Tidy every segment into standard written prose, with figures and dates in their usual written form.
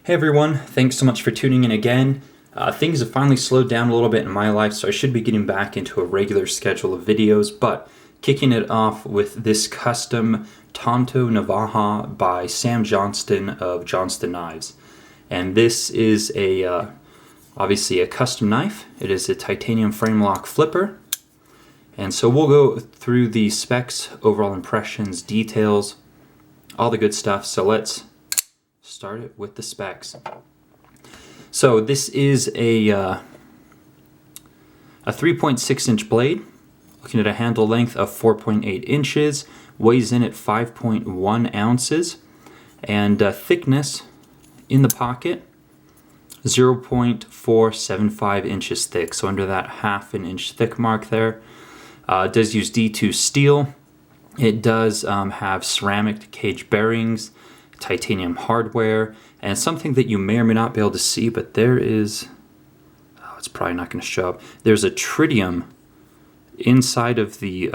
Hey everyone, thanks so much for tuning in again. Things have finally slowed down a little bit in my life, so I should be getting back into a regular schedule of videos, but kicking it off with this custom Tanto Navaja by Sam Johnston of Johnston Knives. And this is obviously a custom knife. It is a titanium frame lock flipper. And so we'll go through the specs, overall impressions, details, all the good stuff. So let's start it with the specs. So this is a 3.6 inch blade, looking at a handle length of 4.8 inches, weighs in at 5.1 ounces, and thickness in the pocket 0.475 inches thick, so under that half an inch thick mark there. It does use D2 steel. It does have ceramic cage bearings, titanium hardware, and something that you may or may not be able to see, but there is, it's probably not going to show up. There's a tritium inside of the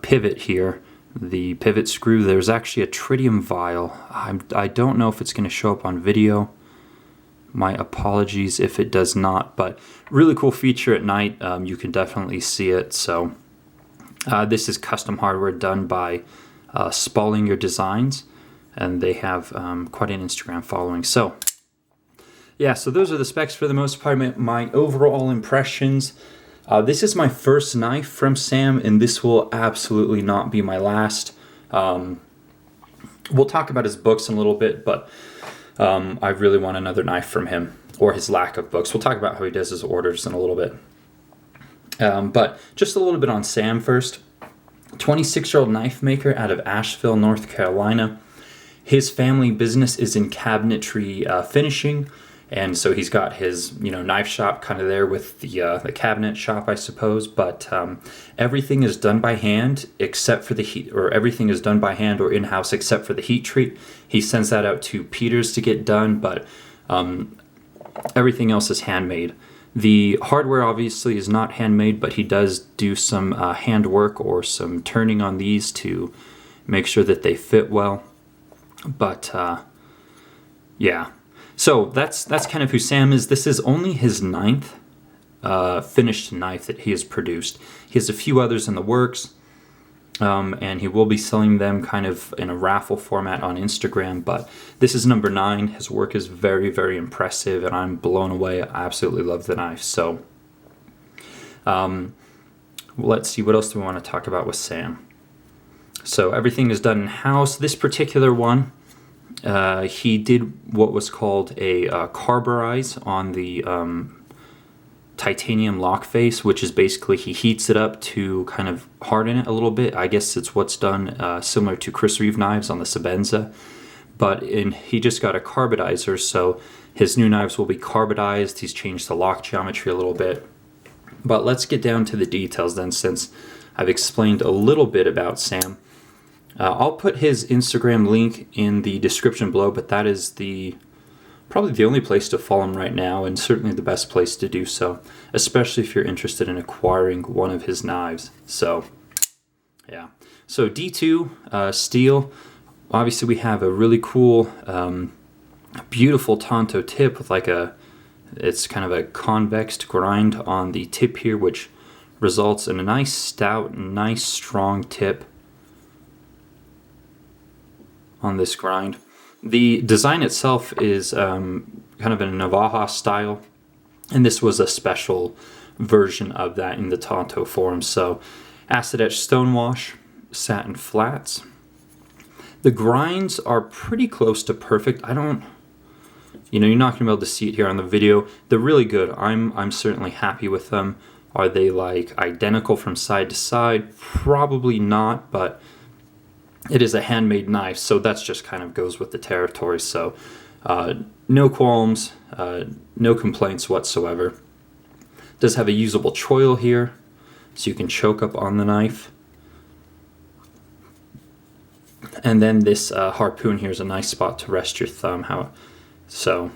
pivot here, the pivot screw. There's actually a tritium vial. I don't know if it's going to show up on video. My apologies if it does not, but really cool feature at night. You can definitely see it. So this is custom hardware done by Spallinger Designs, and they have quite an Instagram following. So yeah, so those are the specs for the most part. My overall impressions. This is my first knife from Sam, and this will absolutely not be my last. We'll talk about his books in a little bit, but I really want another knife from him, or his lack of books. We'll talk about how he does his orders in a little bit. But just a little bit on Sam first. 26-year-old knife maker out of Asheville, North Carolina. His family business is in cabinetry finishing, and so he's got his knife shop kind of there with the cabinet shop, I suppose. But everything is done by hand except for the heat, or everything is done by hand or in-house except for the heat treat. He sends that out to Peters to get done, but everything else is handmade. The hardware obviously is not handmade, but he does do some handwork or some turning on these to make sure that they fit well. But yeah, so that's kind of who Sam is. This is only his 9th finished knife that he has produced. He has a few others in the works, and he will be selling them kind of in a raffle format on Instagram, but this is number 9. His work is very, very impressive, and I'm blown away. I absolutely love the knife. So let's see, what else do we want to talk about with Sam? So everything is done in-house. This particular one, he did what was called a carburize on the titanium lock face, which is basically he heats it up to kind of harden it a little bit. I guess it's what's done similar to Chris Reeve knives on the Sabenza, but he just got a carbonizer, so his new knives will be carbonized. He's changed the lock geometry a little bit. But let's get down to the details then, since I've explained a little bit about Sam. I'll put his Instagram link in the description below, but that is probably the only place to follow him right now, and certainly the best place to do so, especially if you're interested in acquiring one of his knives. So yeah, so D2 steel. Obviously we have a really cool beautiful Tanto tip with it's kind of a convex grind on the tip here, which results in a nice stout, nice strong tip on this grind. The design itself is kind of in a Navaja style, and this was a special version of that in the Tanto form. So acid etched stonewash, satin flats. The grinds are pretty close to perfect. You're not going to be able to see it here on the video. They're really good. I'm certainly happy with them. Are they like identical from side to side? Probably not, but it is a handmade knife, so that's just kind of goes with the territory. So no qualms, no complaints whatsoever. It does have a usable choil here, so you can choke up on the knife. And then this harpoon here is a nice spot to rest your thumb. So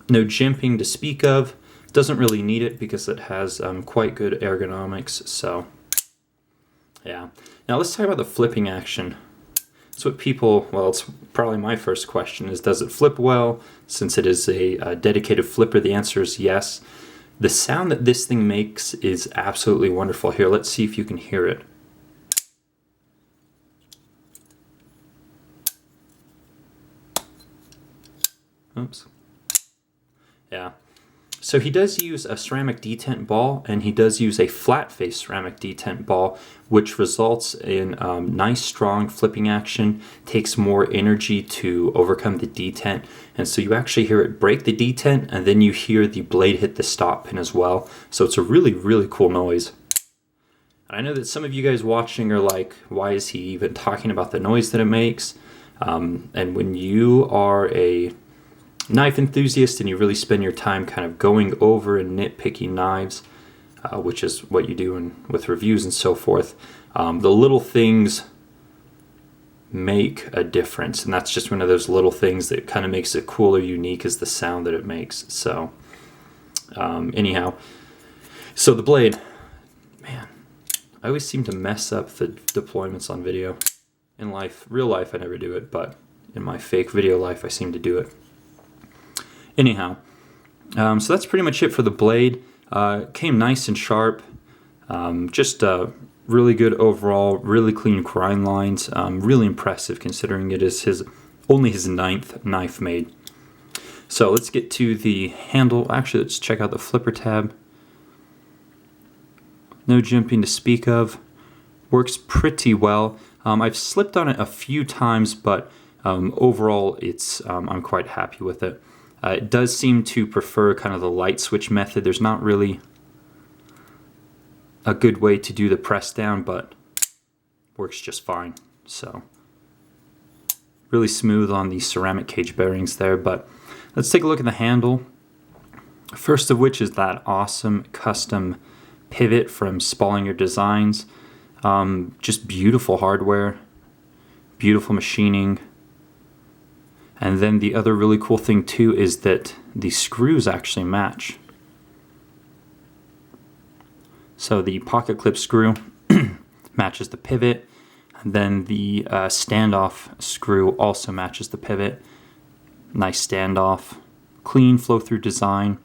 no jimping to speak of. Doesn't really need it because it has quite good ergonomics. So yeah. Now let's talk about the flipping action. So what people, well, it's probably my first question is, does it flip well? Since it is a dedicated flipper, the answer is yes. The sound that this thing makes is absolutely wonderful. Here, let's see if you can hear it. Oops. Yeah. So he does use a ceramic detent ball, and he does use a flat face ceramic detent ball, which results in nice strong flipping action, takes more energy to overcome the detent, and so you actually hear it break the detent, and then you hear the blade hit the stop pin as well. So it's a really, really cool noise. And I know that some of you guys watching are like, why is he even talking about the noise that it makes? And when you are a knife enthusiast and you really spend your time kind of going over and nitpicking knives, which is what you do with reviews and so forth, the little things make a difference, and that's just one of those little things that kind of makes it cool or unique, is the sound that it makes. So anyhow, so the blade, man, I always seem to mess up the deployments on video. In life, real life, I never do it, but in my fake video life, I seem to do it. Anyhow, so that's pretty much it for the blade. Came nice and sharp, just really good overall, really clean grind lines, really impressive considering it is only his 9th knife made. So let's get to the handle. Actually, let's check out the flipper tab. No jimping to speak of. Works pretty well. I've slipped on it a few times, but overall I'm quite happy with it. It does seem to prefer kind of the light switch method. There's not really a good way to do the press down, but works just fine. So really smooth on the ceramic cage bearings there. But let's take a look at the handle. First of which is that awesome custom pivot from Spallinger Designs. Just beautiful hardware, beautiful machining. And then the other really cool thing too is that the screws actually match. So the pocket clip screw matches the pivot, and then the standoff screw also matches the pivot. Nice standoff, clean flow through design,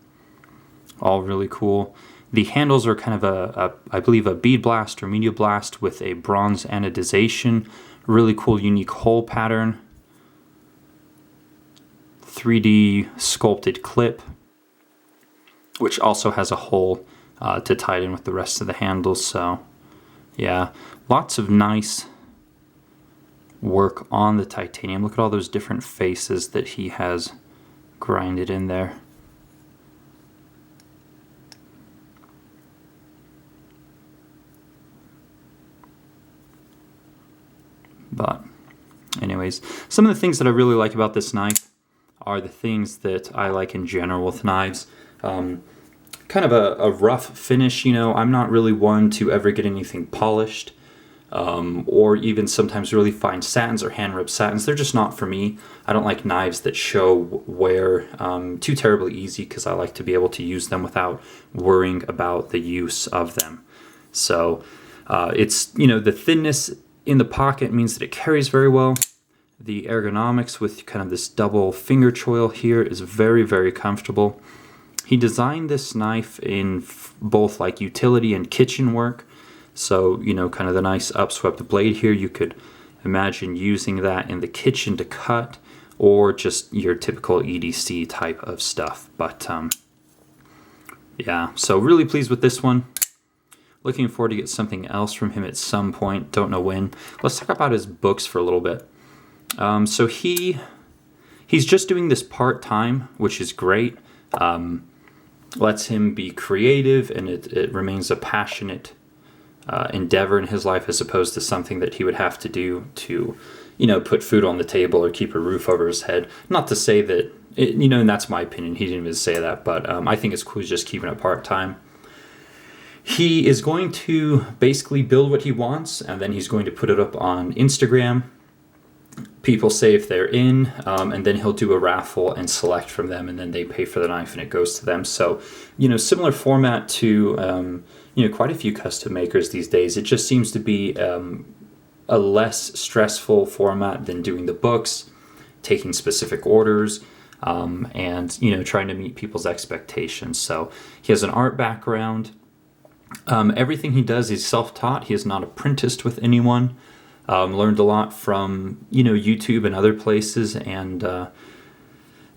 all really cool. The handles are kind of I believe a bead blast or media blast with a bronze anodization. Really cool unique hole pattern. 3D sculpted clip, which also has a hole to tie it in with the rest of the handles. So yeah, lots of nice work on the titanium. Look at all those different faces that he has grinded in there. But anyways, some of the things that I really like about this knife are the things that I like in general with knives. Kind of a rough finish, you know. I'm not really one to ever get anything polished, or even sometimes really fine satins or hand rubbed satins. They're just not for me. I don't like knives that show wear too terribly easy, because I like to be able to use them without worrying about the use of them. So it's, you know, the thinness in the pocket means that it carries very well. The ergonomics with kind of this double finger choil here is very, very comfortable. He designed this knife in both like utility and kitchen work. So, you know, kind of the nice upswept blade here, you could imagine using that in the kitchen to cut, or just your typical EDC type of stuff. But yeah, so really pleased with this one. Looking forward to get something else from him at some point. Don't know when. Let's talk about his books for a little bit. So he's just doing this part-time, which is great. Lets him be creative, and it remains a passionate endeavor in his life, as opposed to something that he would have to do to, you know, put food on the table or keep a roof over his head. Not to say that, you know, and that's my opinion, he didn't even say that, but I think it's cool he's just keeping it part-time. He is going to basically build what he wants, and then he's going to put it up on Instagram. People say if they're in, and then he'll do a raffle and select from them, and then they pay for the knife and it goes to them. So, you know, similar format to, you know, quite a few custom makers these days. It just seems to be a less stressful format than doing the books, taking specific orders, and trying to meet people's expectations. So he has an art background. Everything he does is self-taught. He is not apprenticed with anyone. Learned a lot from YouTube and other places, and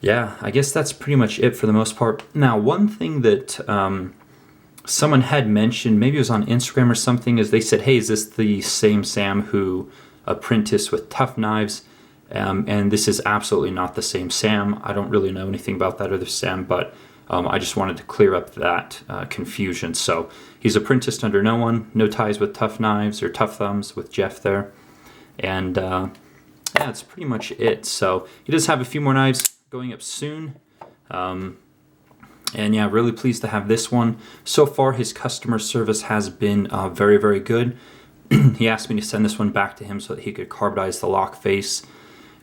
yeah, I guess that's pretty much it for the most part. Now, one thing that someone had mentioned, maybe it was on Instagram or something, is they said, hey, is this the same Sam who apprenticed with Tough Knives? And this is absolutely not the same Sam. I don't really know anything about that other Sam, but I just wanted to clear up that confusion. So he's apprenticed under no one, no ties with Tough Knives or Tough Thumbs with Jeff there. And yeah, that's pretty much it. So he does have a few more knives going up soon. And yeah, really pleased to have this one. So far, his customer service has been very, very good. He asked me to send this one back to him so that he could carbonize the lock face.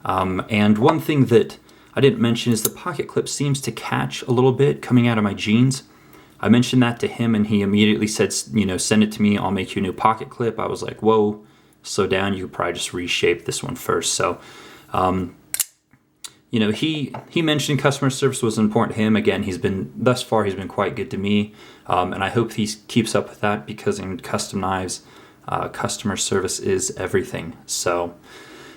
And one thing that I didn't mention is the pocket clip seems to catch a little bit coming out of my jeans. I mentioned that to him, and he immediately said, send it to me. I'll make you a new pocket clip. I was like, whoa, slow down. You could probably just reshape this one first. So, he mentioned customer service was important to him. Again, thus far he's been quite good to me, and I hope he keeps up with that, because in custom knives, customer service is everything. So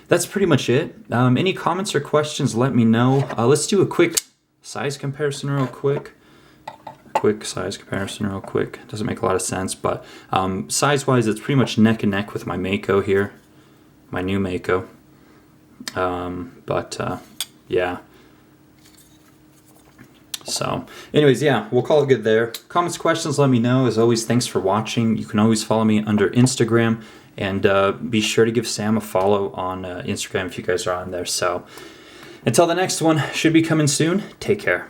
that's pretty much it. Any comments or questions, let me know. Let's do a quick size comparison real quick. Doesn't make a lot of sense, but size-wise, it's pretty much neck and neck with my Mako here, my new Mako. Yeah. So, anyways, yeah, we'll call it good there. Comments, questions, let me know. As always, thanks for watching. You can always follow me under Instagram, and be sure to give Sam a follow on Instagram if you guys are on there. So, until the next one, should be coming soon. Take care.